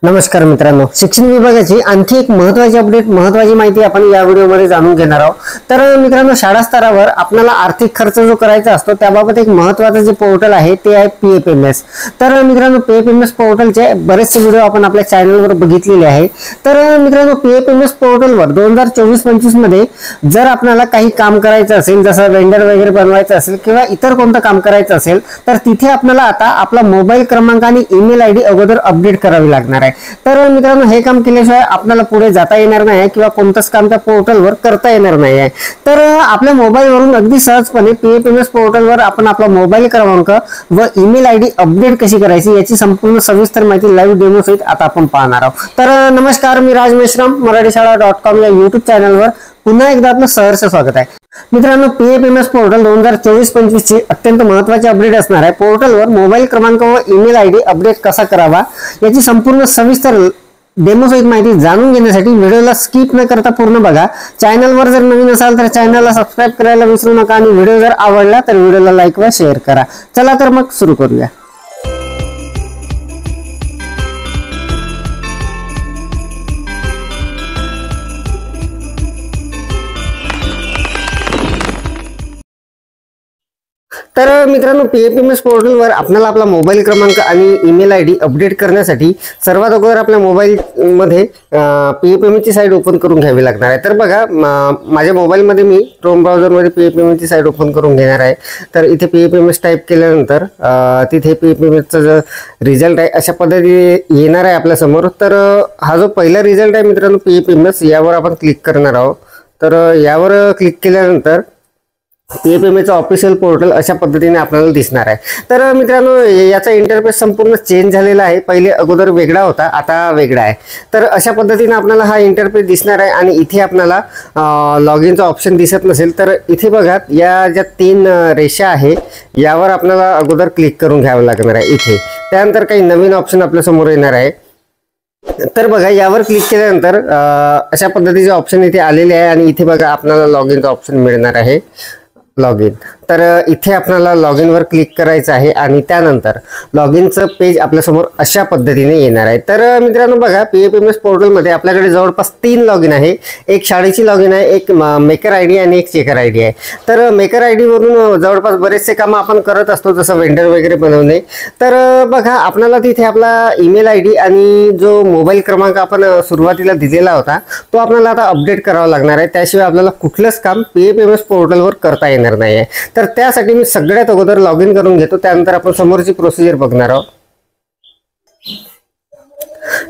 नमस्कार मित्रांनो, शिक्षण विभागाची आणखी एक महत्त्वाची अपडेट महत्त्वाची माहिती आपण या व्हिडिओमध्ये जाणून घेणार आहोत। तर मित्रांनो, शाळा स्तरावर आपल्याला आर्थिक खर्च जो करायचा असतो त्याबाबत एक महत्त्वाचं जे पोर्टल आहे ते आहे PFMS। तर मित्रांनो, PFMS पोर्टलचे बरेचसे व्हिडिओ आपण आपल्या चॅनलवर बघितलेले आहे। तर मित्रांनो, PFMS पोर्टलवर 2024-25 मध्ये जर आपल्याला काही काम करायचं असेल, जसं वेंडर वगैरे बनवायचं असेल किंवा इतर कोणतं काम करायचं असेल, तर तिथे आपल्याला आता आपला मोबाईल क्रमांक आणि ईमेल आयडी अगोदर अपडेट करावी लागणार आहे। तर मित्रांनो, हे काम केल्याशिवाय आपल्याला पुढे जाता येणार नाही किंवा कोणतंच काम त्या पोर्टलवर करता येणार नाही आहे। तर आपल्या मोबाईलवरून अगदी सहजपणे PFMS पोर्टलवर आपण आपला मोबाईल क्रमांक व ईमेल आयडी अपडेट कशी करायची याची संपूर्ण सविस्तर माहिती लाईव्ह डेमो सहित आता आपण पाहणार आहोत। तर नमस्कार, मी राज मेश्राम, मराठीशाळा.com या YouTube चॅनलवर पुन्हा एकदा आपलं सहर्ष स्वागत आहे। मित्रांनो, PFMS पोर्टल 2024-25 ची अत्यंत महत्त्वाची अपडेट असणार आहे। पोर्टलवर मोबाईल क्रमांक व ईमेल आयडी अपडेट कसा करावा याची संपूर्ण सविस्तर डेमो सहित माहिती जाणून घेण्यासाठी व्हिडिओला स्किप न करता पूर्ण बघा। चॅनलवर जर नवीन असाल तर चॅनलला सबस्क्राइब करायला विसरू नका आणि व्हिडिओ जर आवडला तर व्हिडिओला लाईक व शेअर करा। चला तर मग सुरू करूया। तर मित्रांनो, PFMS पोर्टलवर आपल्याला आपला मोबाईल क्रमांक आणि ईमेल आयडी अपडेट करण्यासाठी सर्वात अगोदर आपल्या मोबाईल मध्ये PFMS ची साइट ओपन करून घ्यावी लागणार आहे। तर बघा, माझ्या मोबाईल मध्ये मी क्रोम ब्राउझर मध्ये PFMS ची साइट ओपन करून घेणार आहे। तर इथे PFMS टाइप केल्यानंतर तिथे PFMS चा जो रिझल्ट आहे अशा पद्धतीने येणार आहे आपल्या समोर। तर हा जो पहिला रिझल्ट आहे मित्रांनो PFMS, यावर आपण क्लिक करणार आहोत। तर यावर क्लिक केल्यानंतर PFMS ऑफिशियल पोर्टल अशा पद्धतीने आपल्याला दिसणार आहे। तर मित्रांनो, याचा इंटरफेस संपूर्ण चेंज झालेला आहे। पहिले अगोदर वेगळा होता, आता वेगळा आहे। तर अशा पद्धतीने आपल्याला हा इंटरफेस दिसणार आहे आणि इथे आपल्याला लॉग इनचा ऑप्शन दिसत नसेल तर इथे बघा, या ज्या 3 रेषा आहे यावर आपल्याला अगोदर क्लिक करून घ्यावं लागणार आहे इथे। त्यानंतर काही नवीन ऑप्शन आपल्या समोर येणार आहे। तर बघा, यावर क्लिक केल्यानंतर अशा पद्धतीचे ऑप्शन इथे आलेले आहे आणि इथे बघा आपल्याला लॉग इनचा ऑप्शन मिळणार आहे, लॉग इन। तर इथे आपल्याला लॉग इन वर क्लिक करायचं आहे आणि त्यानंतर लॉग इनचं पेज आपल्या समोर अशा पद्धतीने येणार आहे। तर मित्रांनो बघा, PFMS पोर्टल मध्ये आपल्याकडे जवळपास 3 लॉग इन आहे। एक शाळेची लॉग इन आहे, एक मेकर आयडी आणि एक चेकर आयडी आहे। तर मेकर आयडी वरून जवळपास बरेचसे काम आपण करत असतो, जसं वेंडर वगैरे बनवणे। तर बघा, आपल्याला तिथे आपला ईमेल आयडी आणि जो मोबाईल क्रमांक आपण सुरुवातीला दिलेला होता तो आपल्याला आता अपडेट करावा लागणार आहे। त्याशिवाय आपल्याला कुठलंच काम PFMS पोर्टलवर करता येणार नाही आहे। तर त्यासाठी मी सगळ्यात अगोदर लॉग इन करून घेतो, त्यानंतर आपण समोरची प्रोसिजर बघणार आहोत।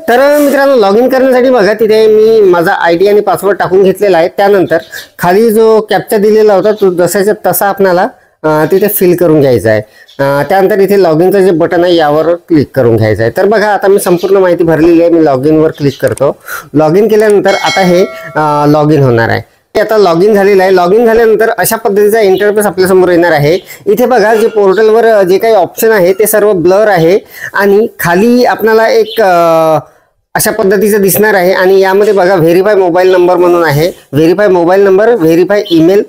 तर मित्रांनो, लॉग इन करण्यासाठी बघा, तिथे मी माझा आयडी आणि पासवर्ड टाकून घेतलेला आहे। त्यानंतर खाली जो कॅप्चा दिलेला होता तो जसाच्या तसा आपल्याला तिथे फिल करून घ्यायचा आहे। त्यानंतर इथे लॉग इनचं जे बटन आहे यावर क्लिक करून घ्यायचं आहे। तर बघा, आता मी संपूर्ण माहिती भरलेली आहे। मी लॉग इन वर क्लिक करतो। लॉग इन केल्यानंतर आता हे लॉग इन होणार आहे। आता लॉग इन झालेलं आहे। लॉग इन झाल्यानंतर अशा पद्धतीचा इंटरफेस आपल्या समोर येणार आहे। इथे बघा, जे पोर्टलवर जे काही ऑप्शन आहे ते सर्व ब्लर आहे आणि खाली आपल्याला एक अशा पद्धतीचं दिसणार आहे आणि यामध्ये बघा, व्हेरीफाय मोबाईल नंबर म्हणून आहे। Verify mobile number, verify email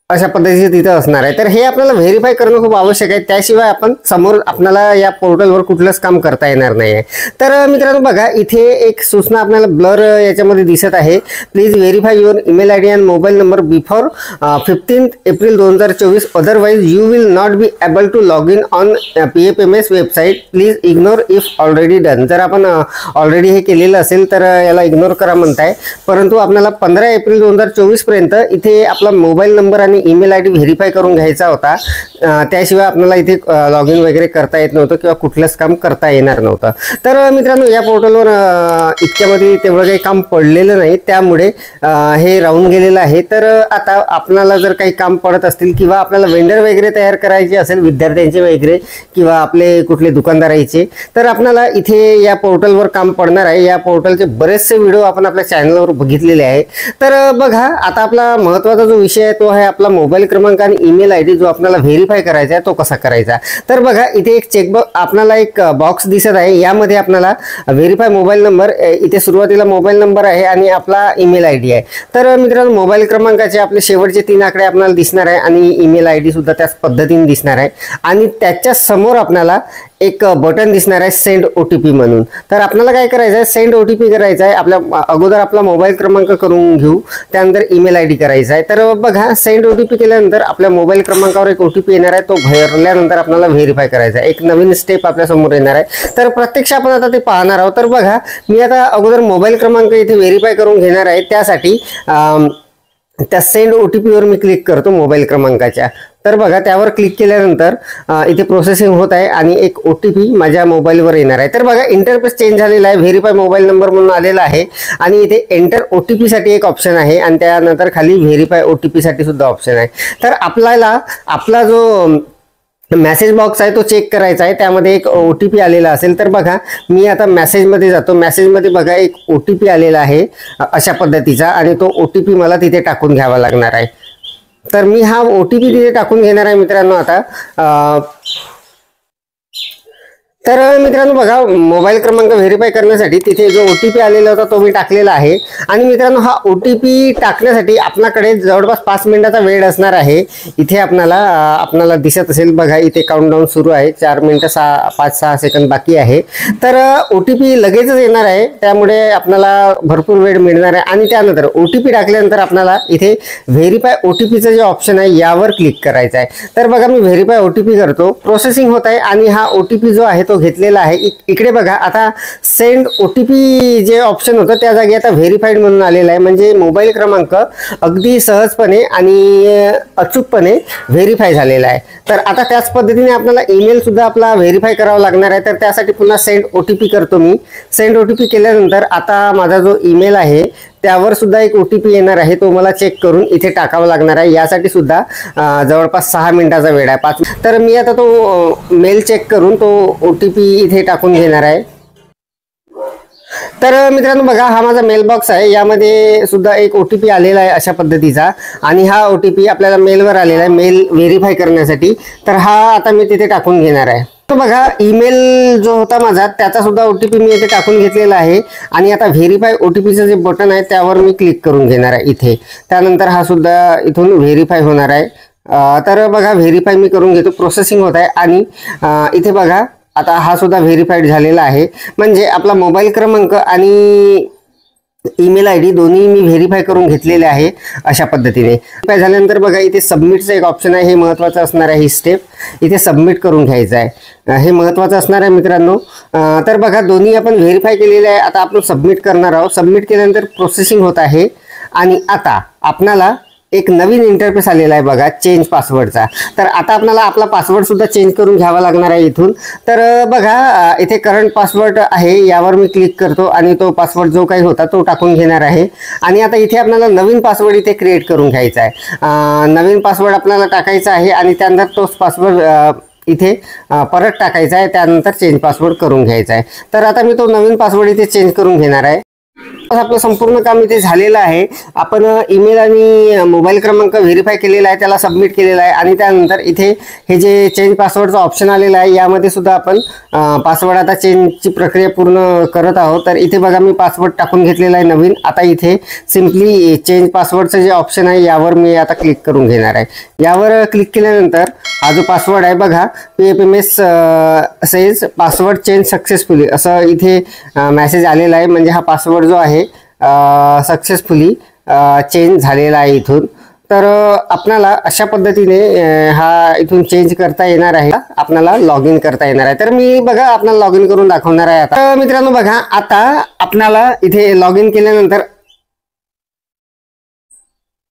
अशा पद्धतीचे तिथे असणार आहे। तर हे आपल्याला व्हेरीफाय करणं खूप आवश्यक आहे, त्याशिवाय आपण समोर आपल्याला या पोर्टलवर कुठलंच काम करता येणार नाही आहे। तर मित्रांनो बघा, इथे एक सूचना आपल्याला ब्लर याच्यामध्ये दिसत आहे। Please verify your email ID and mobile number before 15 April 2024, otherwise you will not be able to log in on PFMS website, please ignore if already done. जर आपण ऑलरेडी हे केलेलं असेल तर याला इग्नोर करा म्हणताय, परंतु आपल्याला 15 एप्रिल 2024 पर्यंत इथे आपला मोबाईल नंबर आणि ईमेल आयडी व्हेरीफाय करून घ्यायचा होता। त्याशिवाय आपल्याला इथे लॉग इन वगैरे करता येत नव्हतं किंवा कुठलंच काम करता येणार नव्हतं। तर मित्रांनो, या पोर्टलवर इतक्यामध्ये तेवढं काही काम पडलेलं नाही, त्यामुळे हे राहून गेलेलं आहे। तर आता आपल्याला जर काही काम पडत असतील किंवा आपल्याला वेंडर वगैरे तयार करायचे असेल विद्यार्थ्यांचे वगैरे किंवा आपले कुठले दुकानदारांचे, तर आपल्याला इथे या पोर्टलवर काम पडणार आहे। या पोर्टलचे बरेचसे व्हिडिओ आपण आपल्या चॅनलवर बघितलेले आहे। तर बघा, आता आपला महत्त्वाचा जो विषय आहे तो आहे आपला मोबाईल क्रमांक आणि ईमेल आयडी जो आपल्याला व्हेरीफाय करायचा आहे तो कसा करायचा। तर बघा, इथे एक चेकबॉक्स आपल्याला एक बॉक्स दिसत आहे। यामध्ये आपल्याला व्हेरीफाय मोबाईल नंबर, इथे सुरुवातीला मोबाईल नंबर आहे आणि आपला ईमेल आयडी आहे। तर मित्रांनो, मोबाईल क्रमांकाचे आपले शेवटचे 3 आकडे आपल्याला दिसणार आहे आणि ईमेल आयडी सुद्धा त्याच पद्धतीने दिसणार आहे आणि त्याच्या समोर आपल्याला एक बटन दिसणार आहे सेंड OTP म्हणून. तर आपल्याला काय करायचं आहे, सेंड OTP करायचा आहे. आपल्या अगोदर आपला मोबाईल क्रमांक करून घेऊ, त्यानंतर ईमेल ID करायचा आहे. तर बघा सेंड OTP केल्यानंतर आपल्या मोबाईल क्रमांकावर एक OTP येणार आहे. तो भरल्यानंतर आपल्याला व्हेरीफाय करायचा आहे. एक नवीन स्टेप आपल्या समोर येणार आहे. तर प्रत्यक्ष आपण आता ते पाहणार आहोत. तर बघा मी आता अगोदर मोबाईल क्रमांक इथे व्हेरीफाय करून घेणार आहे. त्यासाठी त्या सेंड OTP वर मी क्लिक करतो मोबाईल क्रमांकाच्या. तर बघा त्यावर क्लिक केल्यानंतर इथे प्रोसेसिंग होत आहे आणि एक OTP माझ्या मोबाईलवर येणार आहे. तर बघा इंटरफेस चेंज झालेला आहे. व्हेरीफाय मोबाईल नंबर म्हणून आलेला आहे आणि इथे एंटर OTP साठी एक ऑप्शन आहे आणि त्यानंतर खाली व्हेरीफाय OTP साठी सुद्धा ऑप्शन आहे. तर आपल्याला आपला जो मेसेज बॉक्स आहे तो चेक करायचा आहे. त्यामध्ये एक OTP आलेला असेल. तर बघा मी आता मेसेजमध्ये जातो. मेसेजमध्ये बघा एक OTP आलेला आहे अशा पद्धतीचा आणि तो OTP मला तिथे टाकून घ्यावा लागणार आहे. तर मी हा OTP तिथे टाकून घेणार आहे मित्रांनो आता. तर मित्रांनो बघा मोबाईल क्रमांक व्हेरीफाय करण्यासाठी तिथे जो OTP आलेला होता तो मी टाकलेला आहे. आणि मित्रांनो हा OTP टाकण्यासाठी आपल्याकडे जवळपास 5 मिनिटाचा वेळ असणार आहे. इथे आपल्याला दिसत असेल बघा इथे काउंटडाऊन सुरू आहे. 4 मिनिटं 5-6 सेकंद बाकी आहे. तर OTP लगेचच येणार आहे, त्यामुळे आपल्याला भरपूर वेळ मिळणार आहे. आणि त्यानंतर OTP टाकल्यानंतर आपल्याला इथे व्हेरीफाय OTPचं जे ऑप्शन आहे यावर क्लिक करायचं आहे. तर बघा मी व्हेरीफाय OTP करतो. प्रोसेसिंग होत आहे आणि हा OTP जो आहे तो घेतलेला आहे. इकडे बघा आता सेंड OTP जे ऑप्शन होतं त्या जागी आता व्हेरीफाईड म्हणून आलेलं आहे. म्हणजे मोबाईल क्रमांक अगदी सहजपणे आणि अचूकपणे व्हेरीफाय झालेला आहे. तर आता त्याच पद्धतीने आपल्याला ईमेल सुद्धा आपला व्हेरीफाय करावा लागणार आहे. तर त्यासाठी पुन्हा सेंड OTP करतो मी. सेंड OTP केल्यानंतर आता माझा जो ईमेल आहे त्यावर सुद्धा एक OTP येणार आहे. तो मला चेक करून इथे टाकावा लागणार आहे. यासाठी सुद्धा जवळपास 6 मिनिटाचा वेळ आहे. 5. तर मी आता तो मेल चेक करून तो OTP इथे टाकून घेणार आहे. तर मित्रांनो बघा हा माझा मेल बॉक्स आहे. यामध्ये सुद्धा एक OTP आलेला आहे अशा पद्धतीचा आणि हा OTP आपल्याला मेलवर आलेला आहे मेल व्हेरीफाय करण्यासाठी. तर हा आता मी तिथे टाकून घेणार आहे. तर बघा ईमेल जो होता माझा त्याचा सुद्धा OTP मी इथे टाकून घेतलेला आहे आणि आता व्हेरीफाय OTPचं जे बटन आहे त्यावर मी क्लिक करून घेणार आहे इथे. त्यानंतर हा सुद्धा इथून व्हेरीफाय होणार आहे. तर बघा व्हेरीफाय मी करून घेतो. प्रोसेसिंग होत आहे आणि इथे बघा आता हा सुद्धा व्हेरीफाईड झालेला आहे. म्हणजे आपला मोबाईल क्रमांक आणि ईमेल ID दोन्ही मी व्हेरीफाय करून घेतलेले आहे अशा पद्धतीने. व्हेरीफाय झाल्यानंतर बघा इथे सबमिटचं एक ऑप्शन आहे. हे महत्त्वाचं असणार आहे. ही स्टेप इथे सबमिट करून घ्यायचं आहे. हे महत्त्वाचं असणार आहे मित्रांनो. तर बघा दोन्ही आपण व्हेरीफाय केलेले आहे. आता आपण सबमिट करणार आहोत. सबमिट केल्यानंतर प्रोसेसिंग होत आहे आणि आता आपल्याला एक नवीन इंटरफेस आलेला आहे बघा चेंज पासवर्डचा. तर आता आपल्याला आपला पासवर्ड सुद्धा चेंज करून घ्यावा लागणार आहे इथून. तर बघा इथे करंट पासवर्ड आहे यावर मी क्लिक करतो आणि तो पासवर्ड जो काही होता तो टाकून घेणार आहे. आणि आता इथे आपल्याला नवीन पासवर्ड इथे क्रिएट करून घ्यायचा आहे. नवीन पासवर्ड आपल्याला टाकायचा आहे आणि त्यानंतर तोच पासवर्ड इथे परत टाकायचा आहे. त्यानंतर चेंज पासवर्ड करून घ्यायचा आहे. तर आता मी तो नवीन पासवर्ड इथे चेंज करून घेणार आहे. आपलं संपूर्ण काम इथे झालेलं आहे. आपण ईमेल आणि मोबाईल क्रमांक व्हेरीफाय केलेला आहे, त्याला सबमिट केलेला आहे आणि त्यानंतर इथे हे जे चेंज पासवर्डचा ऑप्शन आलेला आहे यामध्ये सुद्धा आपण पासवर्ड आता चेंजची प्रक्रिया पूर्ण करत आहोत. तर इथे बघा मी पासवर्ड टाकून घेतलेला आहे नवीन. आता इथे सिम्पली चेंज पासवर्डचं जे ऑप्शन आहे यावर मी आता क्लिक करून घेणार आहे. यावर क्लिक केल्यानंतर हा जो पासवर्ड आहे बघा PFMS says password change successfully असं इथे मेसेज आलेला आहे. म्हणजे हा पासवर्ड जो आहे सक्सेसफुली चेंज झालेला आहे इथून. तर आपल्याला अशा पद्धतीने हा इथून चेंज करता येणार आहे. आपल्याला लॉग इन करता येणार आहे. तर मी बघा आपल्याला लॉग इन करून दाखवणार आहे. आता मित्रांनो बघा आता आपल्याला इथे लॉग इन केल्यानंतर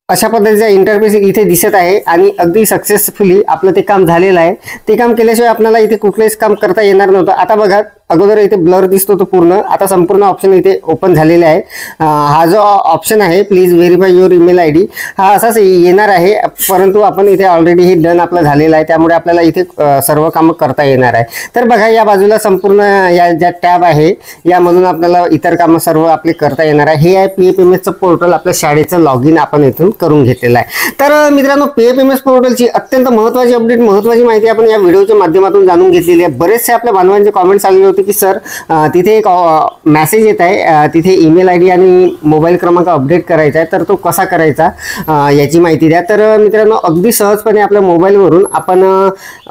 अशा पद्धतीचा इंटरफेस इथे दिसत आहे आणि अगदी सक्सेसफुली आपलं ते काम झालेलं आहे. ते काम केल्याशिवाय आपल्याला इथे कुठलेच काम करता येणार नव्हतं. आता बघा अगोदर इथे ब्लर दिसतो तो पूर्ण, आता संपूर्ण ऑप्शन इथे ओपन झालेले आहे. हा जो ऑप्शन आहे please verify your email ID हा असाच येणार आहे, परंतु आपण इथे ऑलरेडी हे डन आपलं झालेलं आहे, त्यामुळे आपल्याला इथे सर्व कामं करता येणार आहे. तर बघा या बाजूला संपूर्ण या ज्या टॅब आहे यामधून आपल्याला इतर कामं सर्व आपले करता येणार आहे. हे आहे PFMS पोर्टल, आपल्या शाळेचं लॉग इन आपण इथून करून घेतलेलं आहे. तर मित्रांनो PFMS पोर्टलची अत्यंत महत्त्वाची अपडेट, महत्त्वाची माहिती आपण या व्हिडिओच्या माध्यमातून जाणून घेतलेली आहे. बरेचसे आपल्या बांधवांचे कॉमेंट्स आलेले होते की सर तिथे एक मेसेज येत आहे, तिथे ईमेल आयडी आणि मोबाईल क्रमांक अपडेट करायचा आहे, तर तो कसा करायचा याची माहिती द्या. तर मित्रांनो अगदी सहजपणे आपल्या मोबाईलवरून आपण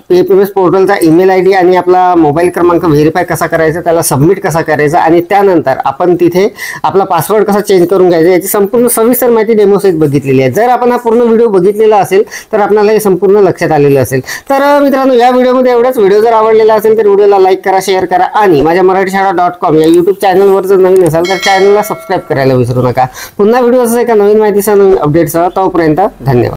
PFMS पोर्टलचा ईमेल आयडी आणि आपला मोबाईल क्रमांक व्हेरीफाय कसा करायचा, त्याला सबमिट कसा करायचा आणि त्यानंतर आपण तिथे आपला पासवर्ड कसा चेंज करून घ्यायचा याची संपूर्ण सविस्तर माहिती डेमो सहित बघितलेली आहे. जर आपण हा पूर्ण व्हिडिओ बघितलेला असेल तर आपल्याला हे संपूर्ण लक्षात आलेलं असेल. तर मित्रांनो या व्हिडिओमध्ये एवढंच. व्हिडिओ जर आवडलेला असेल तर व्हिडिओला लाईक करा, शेअर करा आणि माझ्या मराठीशाळा.com या YouTube चॅनलवर जर नवीन असाल तर चॅनलला सबस्क्राईब करायला विसरू नका. पुन्हा व्हिडिओ असा एका नवीन माहितीसह, नवीन अपडेटसह. तोपर्यंत धन्यवाद.